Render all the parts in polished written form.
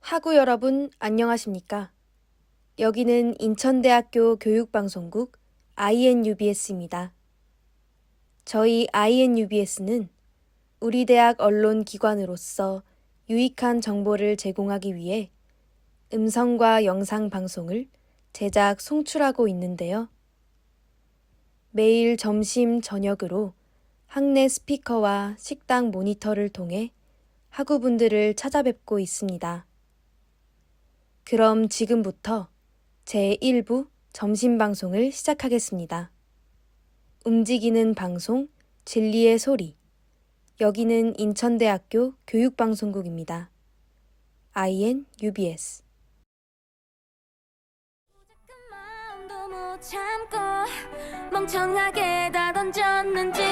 학우 여러분, 안녕하십니까? 여기는 인천대학교 교육방송국 INUBS입니다. 저희 INUBS는 우리 대학 언론기관으로서 유익한 정보를 제공하기 위해 음성과 영상 방송을 제작, 송출하고 있는데요. 매일 점심, 저녁으로 학내 스피커와 식당 모니터를 통해 학우분들을 찾아뵙고 있습니다. 그럼 지금부터 제1부 점심방송을 시작하겠습니다. 움직이는 방송, 진리의 소리. 여기는 인천대학교 교육방송국입니다. INUBS. 마음도 못 참고 멍청하게 다 던졌는지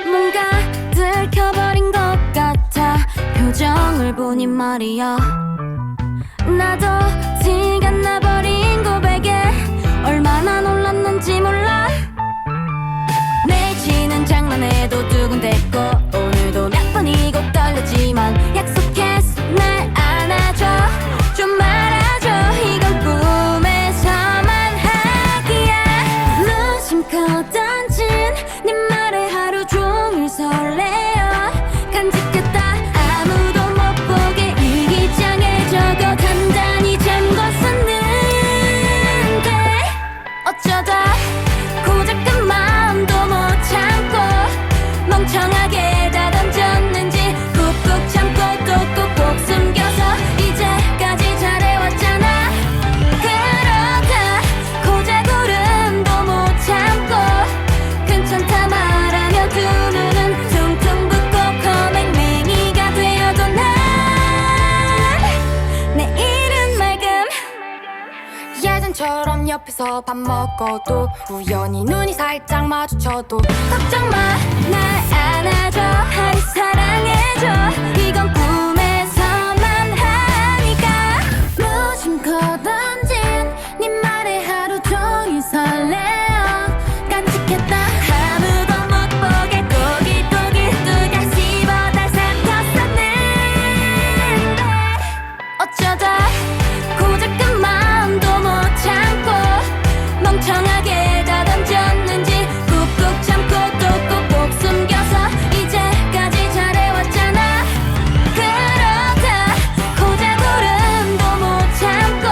뭔가 들켜버린 것 같아 표정을 보니 말이야 나도 티가 나버린 고백에 얼마나 놀랐는지 몰라 매지는 장난해도 두근댔고 오늘도 몇 번이고 떨리지만 약속했어 날 안아줘 좀 말아줘 이건 꿈에서만 하기야 무심코 던진 네 말에 하루 종일 설레어 간직했다 아무도 못 보게 일기장에 적어 단단히 잠궜었는데 어쩌다 고작 그 마음도 못 참고 멍청하게 다 던졌는지 꾹꾹 참고 또 꾹꾹 숨겨서 이제까지 잘해왔잖아 그러다 고작 울음도 못 참고 괜찮다 말하며 두 눈은 퉁퉁 붓고 거맹맹이가 되어도 난 내일은 맑음 예전처럼 옆에서 밥 먹어도 우연히 눈이 살짝 마주쳐도 걱정 마 날 안아줘 하루 사랑해줘 이건 꿈에서만 하니까 무심코 던진 네 말에 하루 종일 설레어 간직했다 아무도 못 보게 또깃또깃 누가 씹어 날 삼켰었는데 어쩌다 고작 그 마음도 못 참고 멍청하게 다 던졌는지 꾹꾹 참고 또 꾹꾹 숨겨서 이제까지 잘해왔잖아 그러다 고작 울음도 못 참고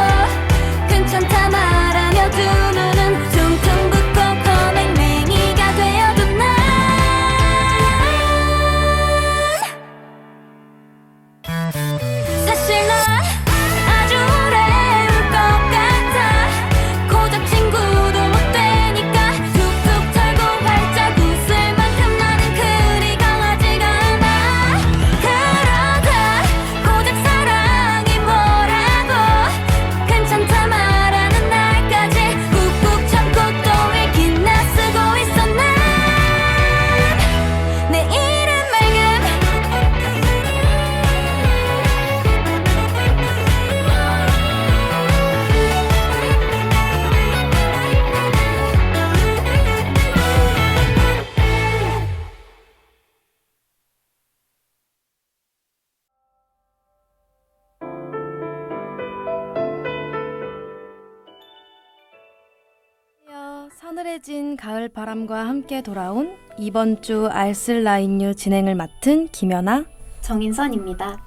괜찮다 말하며 두 눈은 퉁퉁 붓고 거맹맹이가 되어도 난 사실 난 아주 오래 울 것 같아 고작 친구도 못 되니까 툭툭 털고 활짝 웃을 만큼 나는 그리 강하지가 않아 그러다 고작 사랑이 뭐라고 괜찮다 말하는 날까지 꾹꾹 참고 또 일기나 쓰고 있어 난 내일은 맑음 서늘해진 가을 바람과 함께 돌아온 이번 주 알쓸라인유 진행을 맡은 김연아. 정인선입니다.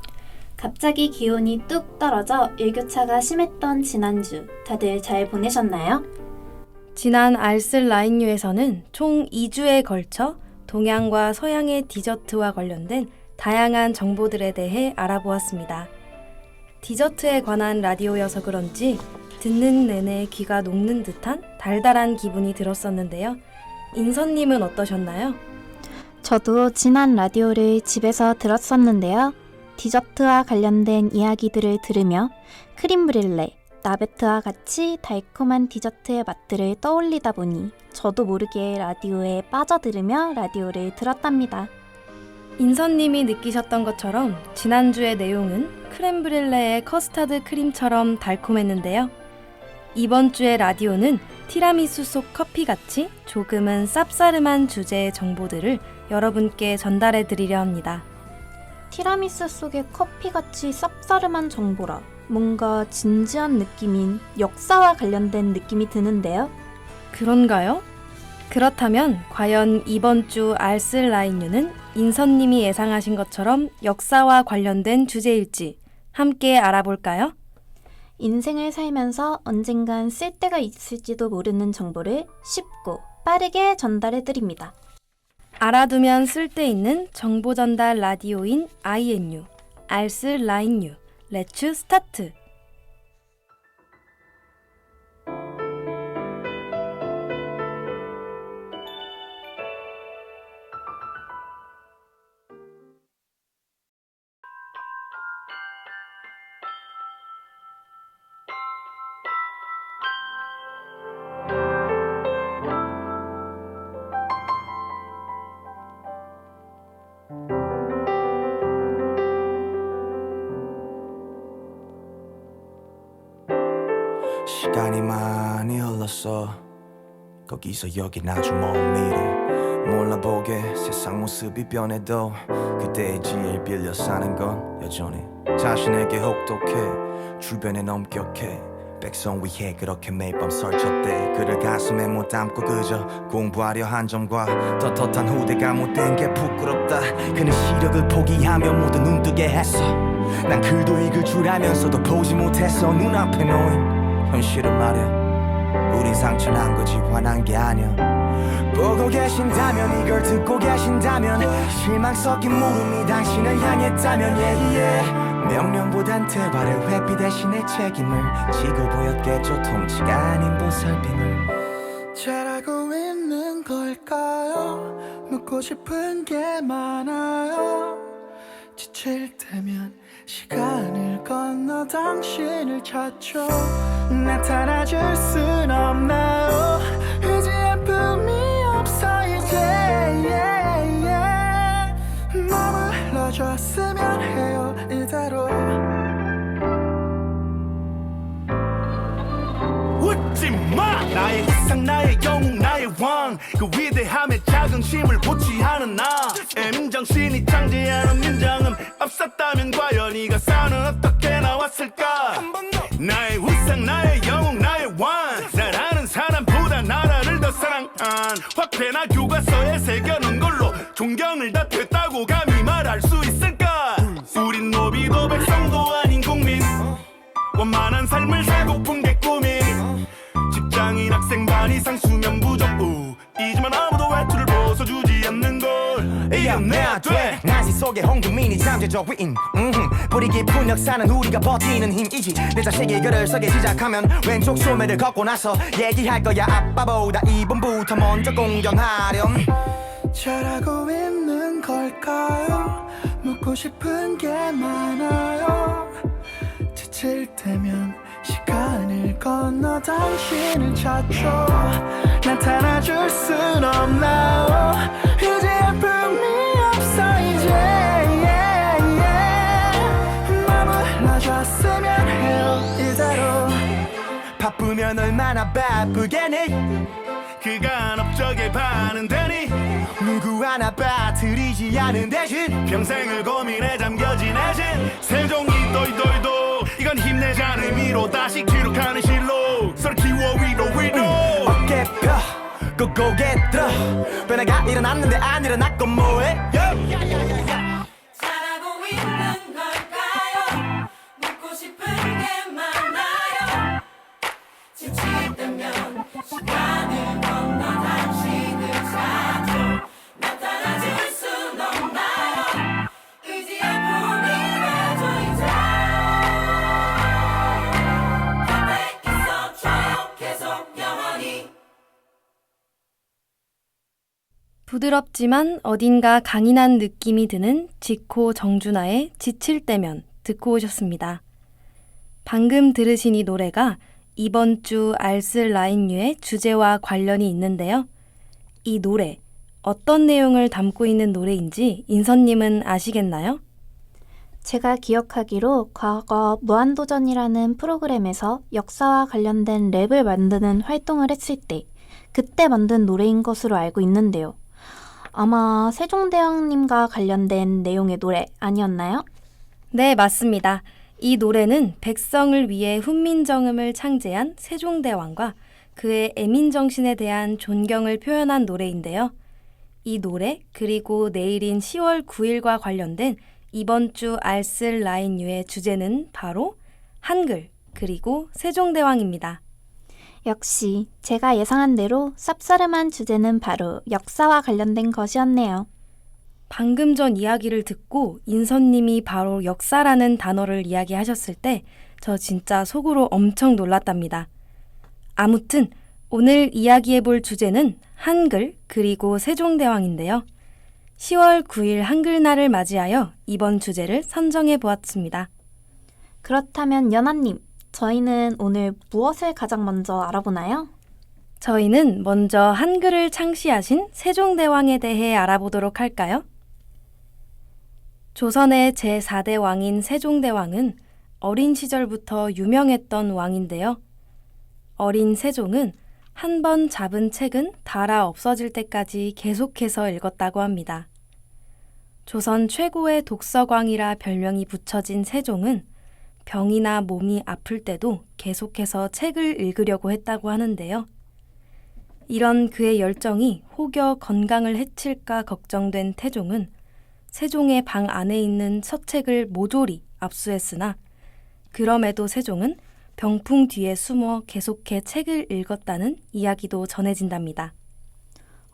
갑자기 기온이 뚝 떨어져 일교차가 심했던 지난주 다들 잘 보내셨나요? 지난 알쓸라인유에서는 총 2주에 걸쳐 동양과 서양의 디저트와 관련된 다양한 정보들에 대해 알아보았습니다. 디저트에 관한 라디오여서 그런지 듣는 내내 귀가 녹는 듯한 달달한 기분이 들었었는데요. 인선님은 어떠셨나요? 저도 지난 라디오를 집에서 들었었는데요. 디저트와 관련된 이야기들을 들으며 크림 브릴레, 나베트와 같이 달콤한 디저트의 맛들을 떠올리다 보니 저도 모르게 라디오에 빠져들으며 라디오를 들었답니다. 인선님이 느끼셨던 것처럼 지난주의 내용은 크렘브렐레의 커스터드 크림처럼 달콤했는데요. 이번 주의 라디오는 티라미수 속 커피같이 조금은 쌉싸름한 주제의 정보들을 여러분께 전달해 드리려 합니다. 티라미수 속의 커피같이 쌉싸름한 정보라 뭔가 진지한 느낌인 역사와 관련된 느낌이 드는데요. 그런가요? 그렇다면 과연 이번 주 알쓸라인유는 인선님이 예상하신 것처럼 역사와 관련된 주제일지 함께 알아볼까요? 인생을 살면서 언젠간 쓸 때가 있을지도 모르는 정보를 쉽고 빠르게 전달해 드립니다. 알아두면 쓸데있는 정보 전달 라디오인 INU, 알쓸라인유, 렛츠 스타트! 시간이 많이 흘렀어. 거기서 여긴 아주 먼 미래. 몰라보게 세상 모습이 변해도 그때의 지혜를 빌려 사는 건 여전히 자신에게 혹독해. 주변엔 엄격해. 백성 위해 그렇게 매일 밤 설쳤대. 그를 가슴에 못 담고 그저 공부하려 한 점과 떳떳한 후대가 못된 게 부끄럽다. 그는 시력을 포기하며 모두 눈뜨게 했어. 난 글도 읽을 줄 알면서도 보지 못했어. 눈앞에 놓인 현실은 말야 우린 상처난 거지 화난 게 아니야. 보고 계신다면 이걸 듣고 계신다면 실망 섞인 물음이 당신을 향했다면 명령보단 대화를 회피 대신에 책임을 지고 보였겠죠. 통치가 아닌 보살핌을. 잘하고 있는 걸까요? 묻고 싶은 게 많아요. 지칠 때면 시간을 건너 당신을 찾죠. 나타나줄 순 없나요? 의지할 품이 없어 이제 머물러줬으면 해요 이대로. 웃지마 나의 이상 나의 영웅 나의 왕 그 위대함에 자긍심을 고취하는 나. 애민정신이 창제하는 민정음 없었다면 과연 이 가사는 어떻게 나왔을까. 나의 우상 나의 영웅 나의 왕 나라는 사람보다 나라를 더 사랑한 화폐나 교과서에 새겨놓은 걸로 존경을 다 됐다고 감히 말할 수 있을까. 우린 노비도 백성도 아닌 국민 원만한 삶을 살고픈 게 꿈인 직장인 학생 반 이상 수면 부족 이지만 아무도 외투를 벗어주지 않는 걸 이겨내야 돼. 나시 속에 온 국민이 잠재적 위인 뿌리 깊은 역사는 우리가 버티는 힘이지. 내 자식이 글을 쓰기 시작하면 왼쪽 소매를 걷고 나서 얘기할 거야. 아빠보다 이번부터 먼저 공경하렴. 잘하고 있는 걸까요? 묻고 싶은 게 많아요. 지칠 때면 시간을 건너 당신을 찾죠. 나타나줄 순 없나요? 의지할 품이 없어 이제 머물러줬으면 해요 이대로. 바쁘면 얼마나 바쁘겠니. 그간 업적에 반응되니 누구 하나 빠뜨리지 않은 대신 평생을 고민에 잠겨 지내신 세종이 도이도이도 이건 힘내자는 의미로 다시 기록하는 실로 서로 키워 위로 어깨 펴 그 고개 들어. 변화가 일어났는데 안 일어났고 뭐해. 잘하고 있는 걸까요? 묻고 싶은 게 많아요. 지칠 때면 시간을 건너 당신을 찾죠. 나타나줄 순 없나요? 의지할 품이라도 이제 곁에 있어줘요 계속 영원히. 부드럽지만 어딘가 강인한 느낌이 드는 지코 정준하의 지칠 때면 듣고 오셨습니다. 방금 들으신 이 노래가 이번 주 알쓸라인유의 주제와 관련이 있는데요. 이 노래 어떤 내용을 담고 있는 노래인지 인선님은 아시겠나요? 제가 기억하기로 과거 무한도전이라는 프로그램에서 역사와 관련된 랩을 만드는 활동을 했을 때 그때 만든 노래인 것으로 알고 있는데요. 아마 세종대왕님과 관련된 내용의 노래 아니었나요? 네, 맞습니다. 이 노래는 백성을 위해 훈민정음을 창제한 세종대왕과 그의 애민정신에 대한 존경을 표현한 노래인데요. 이 노래 그리고 내일인 10월 9일과 관련된 이번 주 알쓸 라인유의 주제는 바로 한글 그리고 세종대왕입니다. 역시 제가 예상한 대로 쌉싸름한 주제는 바로 역사와 관련된 것이었네요. 방금 전 이야기를 듣고 인선님이 바로 역사라는 단어를 이야기하셨을 때 저 진짜 속으로 엄청 놀랐답니다. 아무튼 오늘 이야기해 볼 주제는 한글 그리고 세종대왕인데요. 10월 9일 한글날을 맞이하여 이번 주제를 선정해 보았습니다. 그렇다면 연아님, 저희는 오늘 무엇을 가장 먼저 알아보나요? 저희는 먼저 한글을 창시하신 세종대왕에 대해 알아보도록 할까요? 조선의 제4대 왕인 세종대왕은 어린 시절부터 유명했던 왕인데요. 어린 세종은 한 번 잡은 책은 달아 없어질 때까지 계속해서 읽었다고 합니다. 조선 최고의 독서광이라 별명이 붙여진 세종은 병이나 몸이 아플 때도 계속해서 책을 읽으려고 했다고 하는데요. 이런 그의 열정이 혹여 건강을 해칠까 걱정된 태종은 세종의 방 안에 있는 서책을 모조리 압수했으나 그럼에도 세종은 병풍 뒤에 숨어 계속해 책을 읽었다는 이야기도 전해진답니다.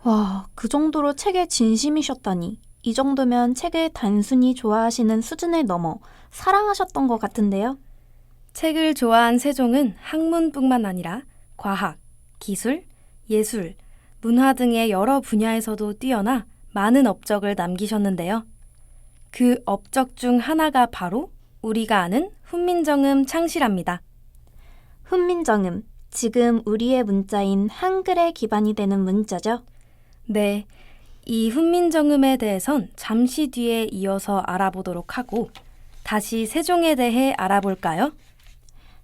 와, 그 정도로 책에 진심이셨다니. 이 정도면 책을 단순히 좋아하시는 수준을 넘어 사랑하셨던 것 같은데요. 책을 좋아한 세종은 학문뿐만 아니라 과학, 기술, 예술, 문화 등의 여러 분야에서도 뛰어나 많은 업적을 남기셨는데요. 그 업적 중 하나가 바로 우리가 아는 훈민정음 창시랍니다. 훈민정음, 지금 우리의 문자인 한글의 기반이 되는 문자죠. 네, 이 훈민정음에 대해선 잠시 뒤에 이어서 알아보도록 하고 다시 세종에 대해 알아볼까요?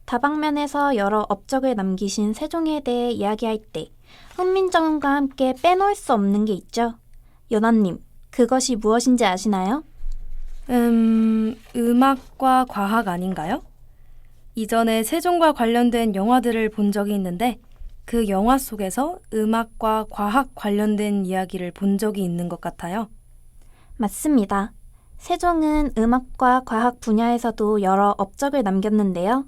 다방면에서 여러 업적을 남기신 세종에 대해 이야기할 때 훈민정음과 함께 빼놓을 수 없는 게 있죠. 연아님, 그것이 무엇인지 아시나요? 음악과 과학 아닌가요? 이전에 세종과 관련된 영화들을 본 적이 있는데 그 영화 속에서 음악과 과학 관련된 이야기를 본 적이 있는 것 같아요. 맞습니다. 세종은 음악과 과학 분야에서도 여러 업적을 남겼는데요.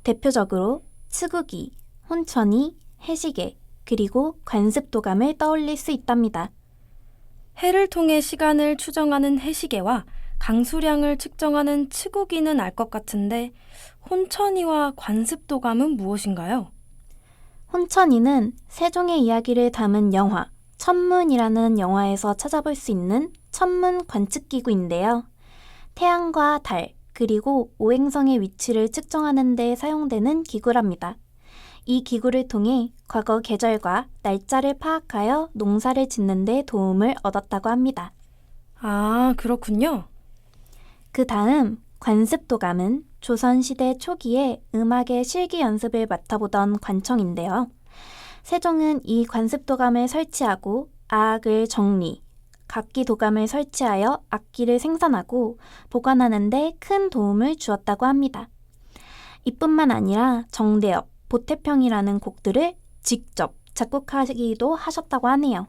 대표적으로 치국이, 혼천이, 해시계, 그리고 관습도감을 떠올릴 수 있답니다. 해를 통해 시간을 추정하는 해시계와 강수량을 측정하는 치국이는 알 것 같은데 혼천이와 관습도감은 무엇인가요? 혼천이는 세종의 이야기를 담은 영화 천문이라는 영화에서 찾아볼 수 있는 천문 관측기구인데요. 태양과 달, 그리고 오행성의 위치를 측정하는 데 사용되는 기구랍니다. 이 기구를 통해 과거 계절과 날짜를 파악하여 농사를 짓는 데 도움을 얻었다고 합니다. 아, 그렇군요. 그 다음 관습도감은 조선시대 초기에 음악의 실기 연습을 맡아보던 관청인데요. 세종은 이 관습도감을 설치하고 악을 정리, 각기도감을 설치하여 악기를 생산하고 보관하는 데 큰 도움을 주었다고 합니다. 이뿐만 아니라 정대엽, 보태평이라는 곡들을 직접 작곡하기도 하셨다고 하네요.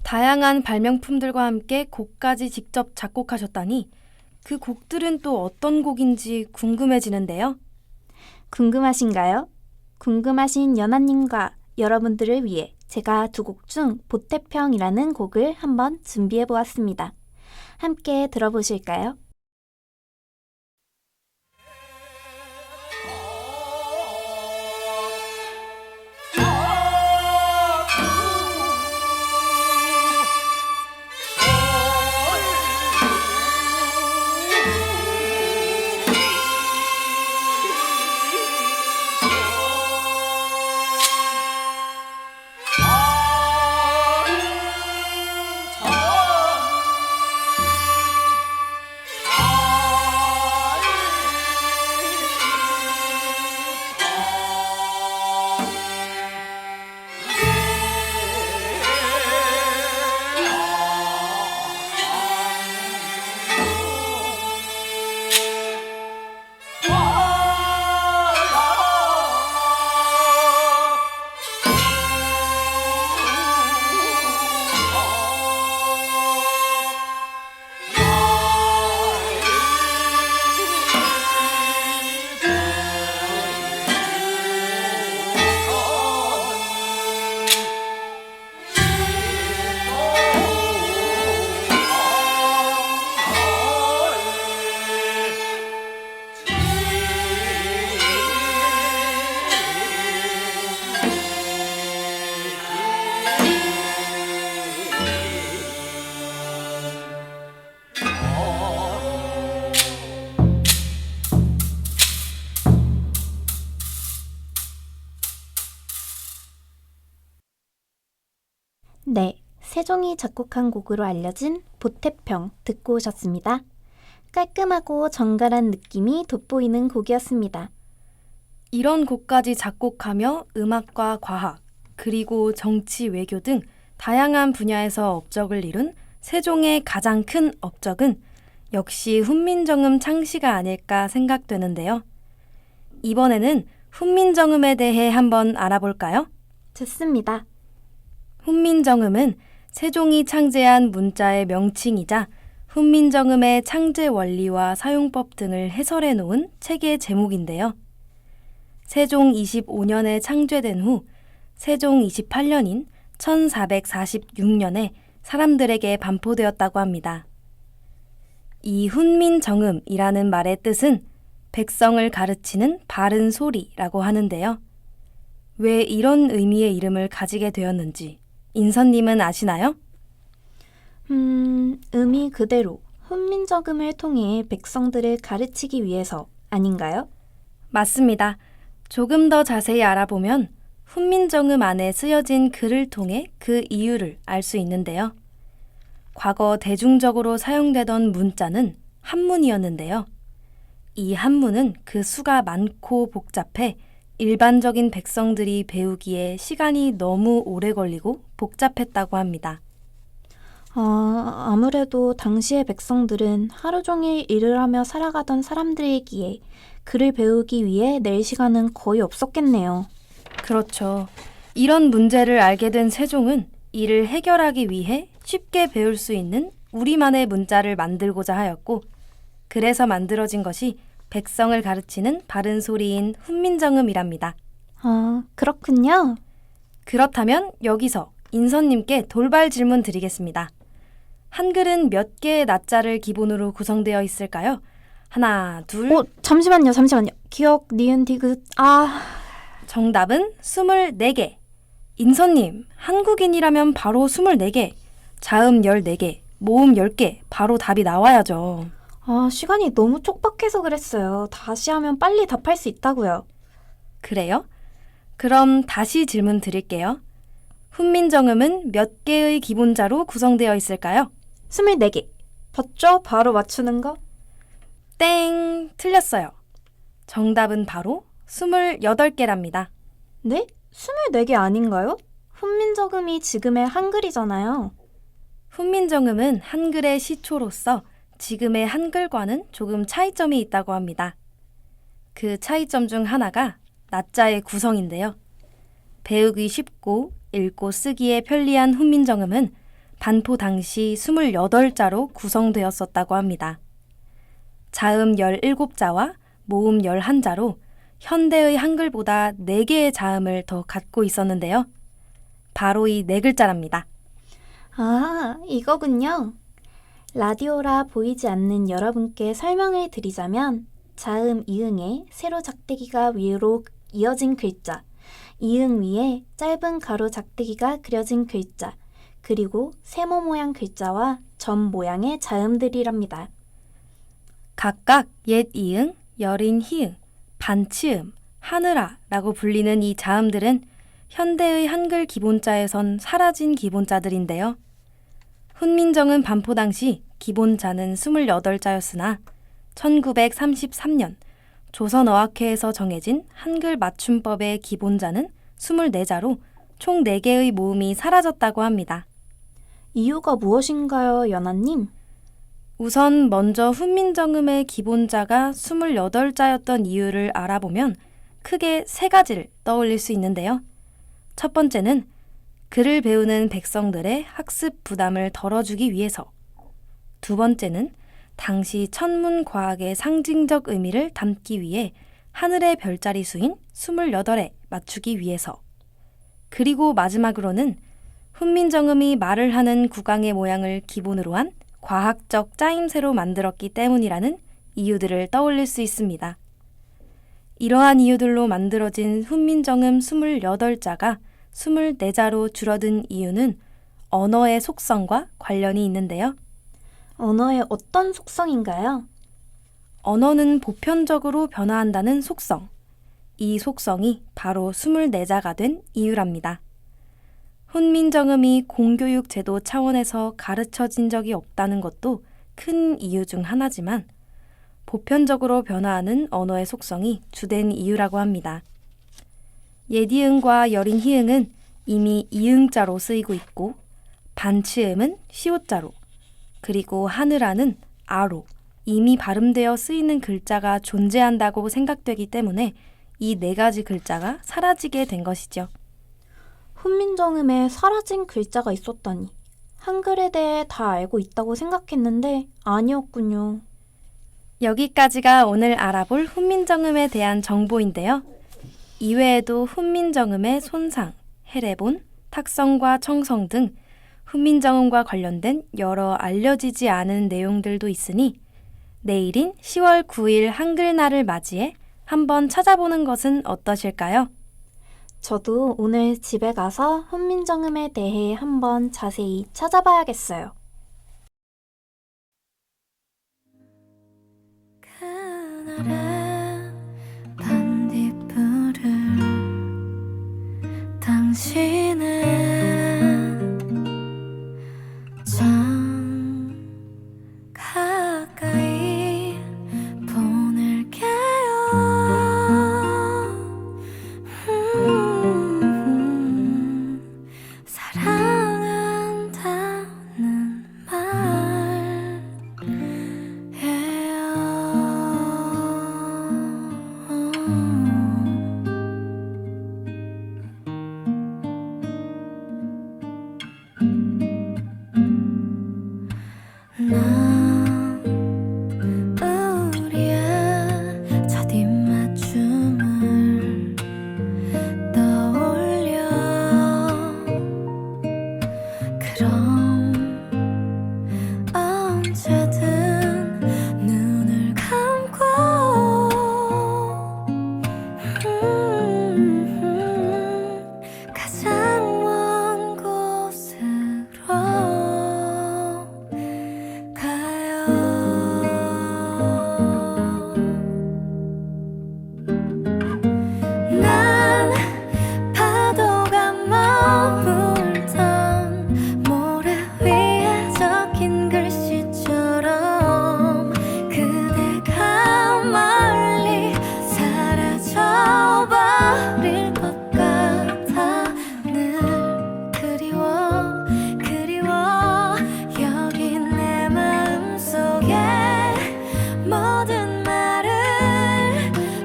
다양한 발명품들과 함께 곡까지 직접 작곡하셨다니 그 곡들은 또 어떤 곡인지 궁금해지는데요. 궁금하신가요? 궁금하신 연하님과 여러분들을 위해 제가 두 곡 중 보태평이라는 곡을 한번 준비해 보았습니다. 함께 들어보실까요? 네, 세종이 작곡한 곡으로 알려진 보태평 듣고 오셨습니다. 깔끔하고 정갈한 느낌이 돋보이는 곡이었습니다. 이런 곡까지 작곡하며 음악과 과학, 그리고 정치, 외교 등 다양한 분야에서 업적을 이룬 세종의 가장 큰 업적은 역시 훈민정음 창시가 아닐까 생각되는데요. 이번에는 훈민정음에 대해 한번 알아볼까요? 좋습니다. 훈민정음은 세종이 창제한 문자의 명칭이자 훈민정음의 창제 원리와 사용법 등을 해설해 놓은 책의 제목인데요. 세종 25년에 창제된 후 세종 28년인 1446년에 사람들에게 반포되었다고 합니다. 이 훈민정음이라는 말의 뜻은 백성을 가르치는 바른 소리라고 하는데요. 왜 이런 의미의 이름을 가지게 되었는지 인선님은 아시나요? 의미 그대로 훈민정음을 통해 백성들을 가르치기 위해서 아닌가요? 맞습니다. 조금 더 자세히 알아보면 훈민정음 안에 쓰여진 글을 통해 그 이유를 알 수 있는데요. 과거 대중적으로 사용되던 문자는 한문이었는데요. 이 한문은 그 수가 많고 복잡해 일반적인 백성들이 배우기에 시간이 너무 오래 걸리고 복잡했다고 합니다. 아무래도 당시의 백성들은 하루 종일 일을 하며 살아가던 사람들이기에 글을 배우기 위해 낼 시간은 거의 없었겠네요. 그렇죠. 이런 문제를 알게 된 세종은 이를 해결하기 위해 쉽게 배울 수 있는 우리만의 문자를 만들고자 하였고, 그래서 만들어진 것이 백성을 가르치는 바른 소리인 훈민정음이랍니다. 그렇군요. 그렇다면 여기서 인선님께 돌발 질문 드리겠습니다. 한글은 몇 개의 나자를 기본으로 구성되어 있을까요? 하나, 둘. 잠시만요. 기억, 니은, 디귿, 정답은 24개. 인선님, 한국인이라면 바로 24개, 자음 14개, 모음 10개, 바로 답이 나와야죠. 시간이 너무 촉박해서 그랬어요. 다시 하면 빨리 답할 수 있다고요. 그래요? 그럼 다시 질문 드릴게요. 훈민정음은 몇 개의 기본자로 구성되어 있을까요? 24개. 봤죠? 바로 맞추는 거? 땡! 틀렸어요. 정답은 바로 28개랍니다. 네? 24개 아닌가요? 훈민정음이 지금의 한글이잖아요. 훈민정음은 한글의 시초로서 지금의 한글과는 조금 차이점이 있다고 합니다. 그 차이점 중 하나가 나자의 구성인데요. 배우기 쉽고 읽고 쓰기에 편리한 훈민정음은 반포 당시 28자로 구성되었었다고 합니다. 자음 17자와 모음 11자로 현대의 한글보다 4개의 자음을 더 갖고 있었는데요. 바로 이 4글자랍니다. 이거군요. 라디오라 보이지 않는 여러분께 설명을 드리자면 자음 이응에 세로 작대기가 위로 이어진 글자, 이응 위에 짧은 가로 작대기가 그려진 글자, 그리고 세모 모양 글자와 점 모양의 자음들이랍니다. 각각 옛 이응, 여린 히응, 반치음, 하늘아라고 불리는 이 자음들은 현대의 한글 기본자에선 사라진 기본자들인데요. 훈민정음 반포 당시 기본자는 28자였으나 1933년 조선어학회에서 정해진 한글 맞춤법의 기본자는 24자로 총 4개의 모음이 사라졌다고 합니다. 이유가 무엇인가요, 연아님? 우선 먼저 훈민정음의 기본자가 28자였던 이유를 알아보면 크게 3가지를 떠올릴 수 있는데요. 첫 번째는 글을 배우는 백성들의 학습 부담을 덜어주기 위해서, 두 번째는 당시 천문과학의 상징적 의미를 담기 위해 하늘의 별자리 수인 28에 맞추기 위해서, 그리고 마지막으로는 훈민정음이 말을 하는 국왕의 모양을 기본으로 한 과학적 짜임새로 만들었기 때문이라는 이유들을 떠올릴 수 있습니다. 이러한 이유들로 만들어진 훈민정음 28자가 24자로 줄어든 이유는 언어의 속성과 관련이 있는데요. 언어의 어떤 속성인가요? 언어는 보편적으로 변화한다는 속성. 이 속성이 바로 24자가 된 이유랍니다. 훈민정음이 공교육 제도 차원에서 가르쳐진 적이 없다는 것도 큰 이유 중 하나지만 보편적으로 변화하는 언어의 속성이 주된 이유라고 합니다. 옛이응과 여린 히응은 이미 이응자로 쓰이고 있고 반치음은 시옷자로 그리고 하늘아는 아로 이미 발음되어 쓰이는 글자가 존재한다고 생각되기 때문에 이 네 가지 글자가 사라지게 된 것이죠. 훈민정음에 사라진 글자가 있었다니. 한글에 대해 다 알고 있다고 생각했는데 아니었군요. 여기까지가 오늘 알아볼 훈민정음에 대한 정보인데요. 이외에도 훈민정음의 손상, 해례본, 탁성과 청성 등 훈민정음과 관련된 여러 알려지지 않은 내용들도 있으니 내일인 10월 9일 한글날을 맞이해 한번 찾아보는 것은 어떠실까요? 저도 오늘 집에 가서 훈민정음에 대해 한번 자세히 찾아봐야겠어요. 그날의 반딧불을 당신은 좀 가까이 보낼게요. 사랑한다는 난 우리의 첫 입맞춤을 떠올려 그럼 언제든 눈을 감고 가장 먼 곳으로 난 파도가 머물던 모래 위에 적힌 글씨처럼 그대가 멀리 사라져버릴 것 같아 늘 그리워 여기 내 마음속에 모든 말을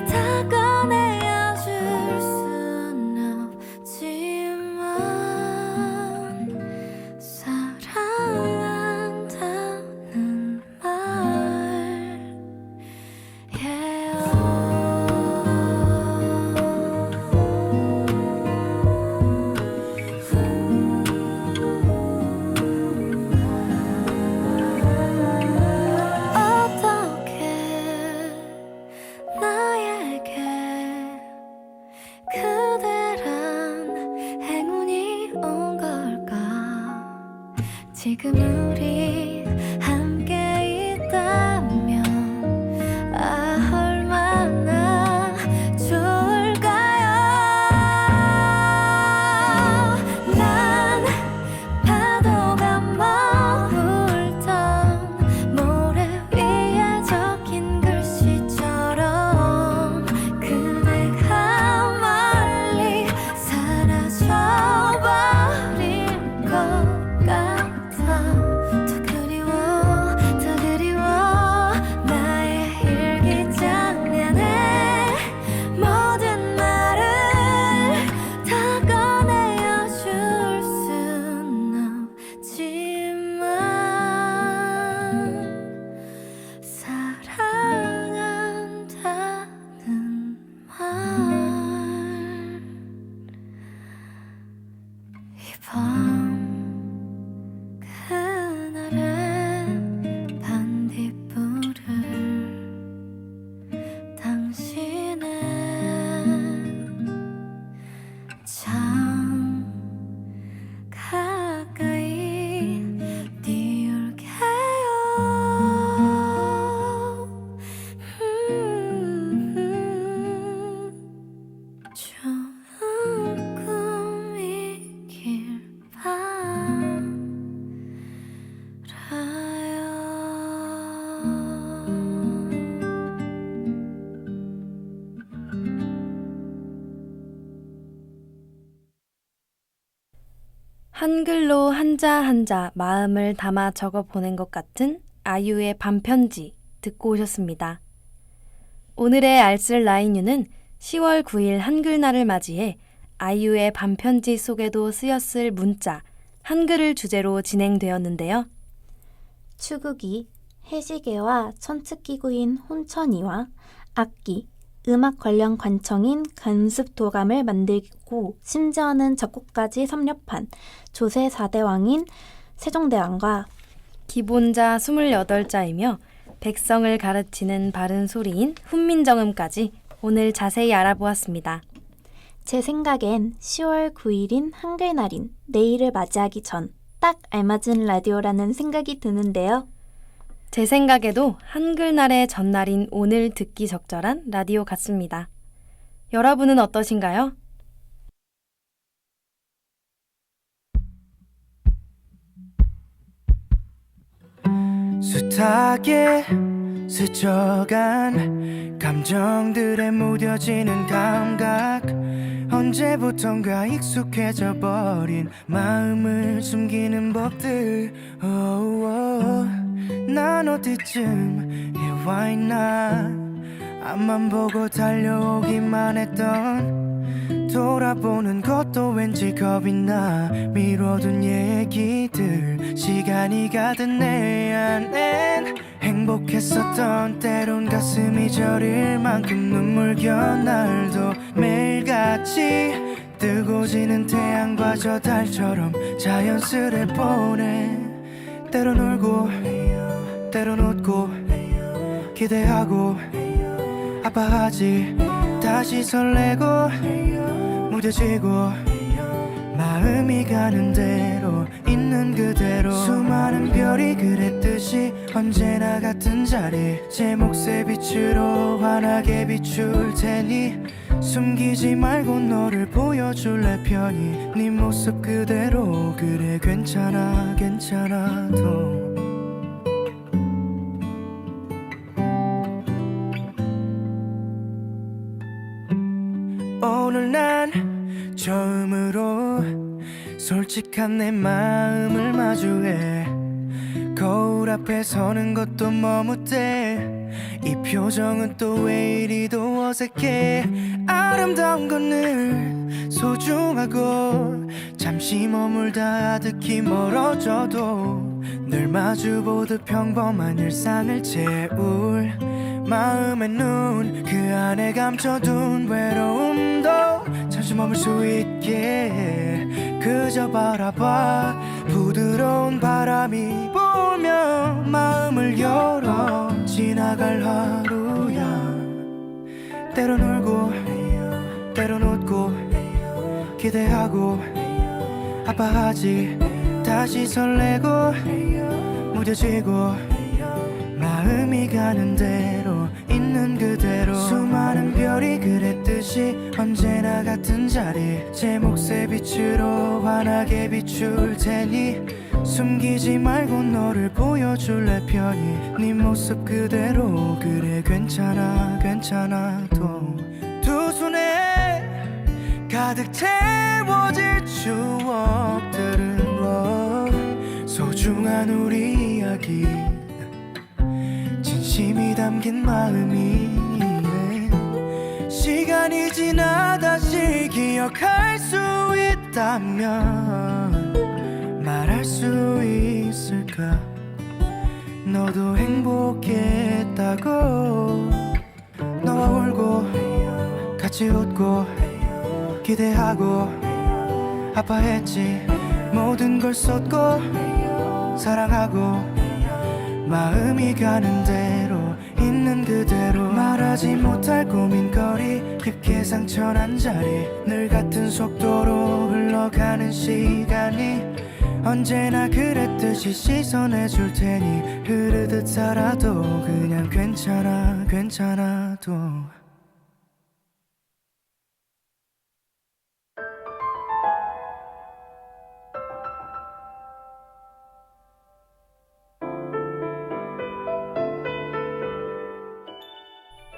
다 꺼내어 줄 순 없지만 사랑한다는 어떻게 나에게 그대란 행운이 온 걸까 지금 우리 함께 있다면 얼마나 좋을까요 난 파도가 머물던 모래 위에 적힌 글씨처럼 그대가 멀리 사라져버릴 것 같아 더 그리워 나의 일기장면에 모든 말을 다 꺼내어 줄 순 없지만 사랑한다는 이밤 그날의 반딧불을 당신은 참 가까이 띄울게요 좋은 꿈이 길 한글로 한자 한자 마음을 담아 적어 보낸 것 같은 아이유의 반편지 듣고 오셨습니다. 오늘의 알쓸 라인유는 10월 9일 한글날을 맞이해 아이유의 반편지 속에도 쓰였을 문자, 한글을 주제로 진행되었는데요. 추국이 해시계와 천측기구인 혼천이와 악기, 음악 관련 관청인 간습도감을 만들고 심지어는 작곡까지 섭렵한 조세 4대 왕인 세종대왕과 기본자 28자이며 백성을 가르치는 바른 소리인 훈민정음까지 오늘 자세히 알아보았습니다. 제 생각엔 10월 9일인 한글날인 내일을 맞이하기 전 딱 알맞은 라디오라는 생각이 드는데요. 제 생각에도 한글날의 전날인 오늘 듣기 적절한 라디오 같습니다. 여러분은 어떠신가요? 숱하게 스쳐간 감정들에 무뎌지는 감각 언제부턴가 익숙해져 버린 마음을 숨기는 법들 난 어디쯤에 와 있나 앞만 보고 달려오기만 했던 돌아보는 것도 왠지 겁이 나 미뤄둔 얘기들 시간이 가든 내 안엔 행복했었던 때론 가슴이 저릴 만큼 눈물겨운 날도 매일같이 뜨고 지는 태양과 저 달처럼 자연스레 보내 때론 울고 때론 웃고 기대하고 아파하지 다시 설레고 무뎌지고 마음이 가는 대로 있는 그대로 수많은 별이 그랬듯이 언제나 같은 자리 제 몫의 빛으로 환하게 비출 테니 숨기지 말고 너를 보여줄래 편히 네 모습 그대로 그래 괜찮아 괜찮아도 오늘 난 처음으로 솔직한 내 마음을 마주해 거울 앞에 서는 것도 머뭇대 이 표정은 또 왜 이리도 어색해 아름다운 건 늘 소중하고 잠시 머물다 아득히 멀어져도 늘 마주보듯 평범한 일상을 채울 마음의 눈 그 안에 감춰둔 외로움도 잠시 머물 수 있게 그저 바라봐 부드러운 바람이 불며 마음을 열어 지나갈 하루야 때론 울고 때론 웃고 기대하고 아파하지 다시 설레고 무뎌지고 마음이 가는 대로 있는 그대로 수많은 별이 그랬듯이 언제나 같은 자리 제 몫의 빛으로 환하게 비출 테니 숨기지 말고 너를 보여줄래 편히 네 모습 그대로 그래 괜찮아 괜찮아도 두 손에 가득 채워질 추억들은 소중한 우리 이야기 진심이 담긴 마음이 시간이 지나 다시 기억할 수 있다면 말할 수 있을까 너도 행복했다고 너와 울고 같이 웃고 기대하고 아파했지 모든 걸 쏟고 사랑하고 마음이 가는 대로 있는 그대로 말하지 못할 고민거리 깊게 상처난 자리 늘 같은 속도로 흘러가는 시간이 언제나 그랬듯이 씻어내줄 테니 흐르듯 살아도 그냥 괜찮아 괜찮아도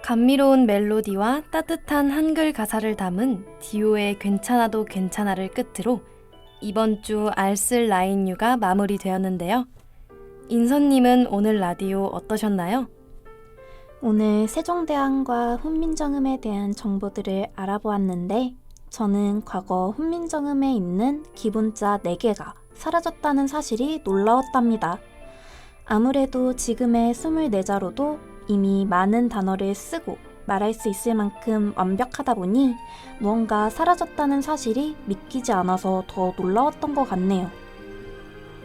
감미로운 멜로디와 따뜻한 한글 가사를 담은 디오의 괜찮아도 괜찮아를 끝으로 이번 주 알쓸 라인유가 마무리되었는데요. 인선님은 오늘 라디오 어떠셨나요? 오늘 세종대왕과 훈민정음에 대한 정보들을 알아보았는데 저는 과거 훈민정음에 있는 기본자 4개가 사라졌다는 사실이 놀라웠답니다. 아무래도 지금의 24자로도 이미 많은 단어를 쓰고 말할 수 있을 만큼 완벽하다 보니 무언가 사라졌다는 사실이 믿기지 않아서 더 놀라웠던 것 같네요.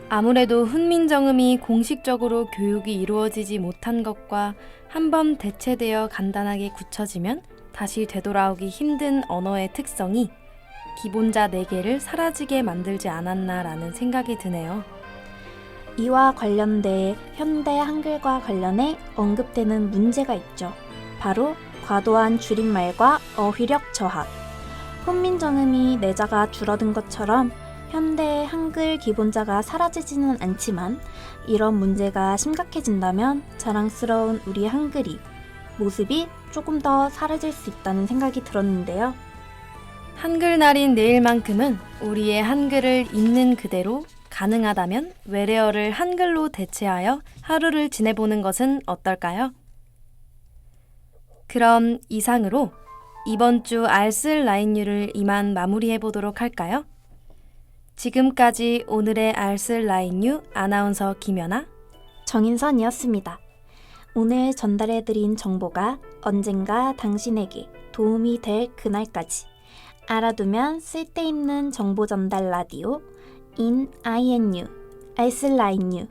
아무래도 훈민정음이 공식적으로 교육이 이루어지지 못한 것과 한번 대체되어 간단하게 굳혀지면 다시 되돌아오기 힘든 언어의 특성이 기본자 4개를 사라지게 만들지 않았나라는 생각이 드네요. 이와 관련돼 현대 한글과 관련해 언급되는 문제가 있죠. 바로 과도한 줄임말과 어휘력 저하. 훈민정음이 내자가 줄어든 것처럼 현대 한글 기본자가 사라지지는 않지만 이런 문제가 심각해진다면 자랑스러운 우리 한글이 모습이 조금 더 사라질 수 있다는 생각이 들었는데요. 한글날인 내일만큼은 우리의 한글을 있는 그대로 가능하다면 외래어를 한글로 대체하여 하루를 지내보는 것은 어떨까요? 그럼 이상으로 이번 주 알쓸 라인유를 이만 마무리해보도록 할까요? 지금까지 오늘의 알쓸 라인유 아나운서 김연아, 정인선이었습니다. 오늘 전달해드린 정보가 언젠가 당신에게 도움이 될 그날까지 알아두면 쓸데있는 정보 전달 라디오 in INU 알쓸 라인유.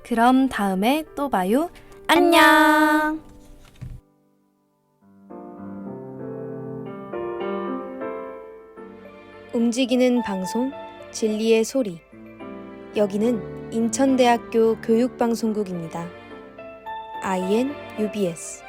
그럼 다음에 또 봐요. 안녕! 움직이는 방송 진리의 소리. 여기는 인천대학교 교육방송국입니다. INUBS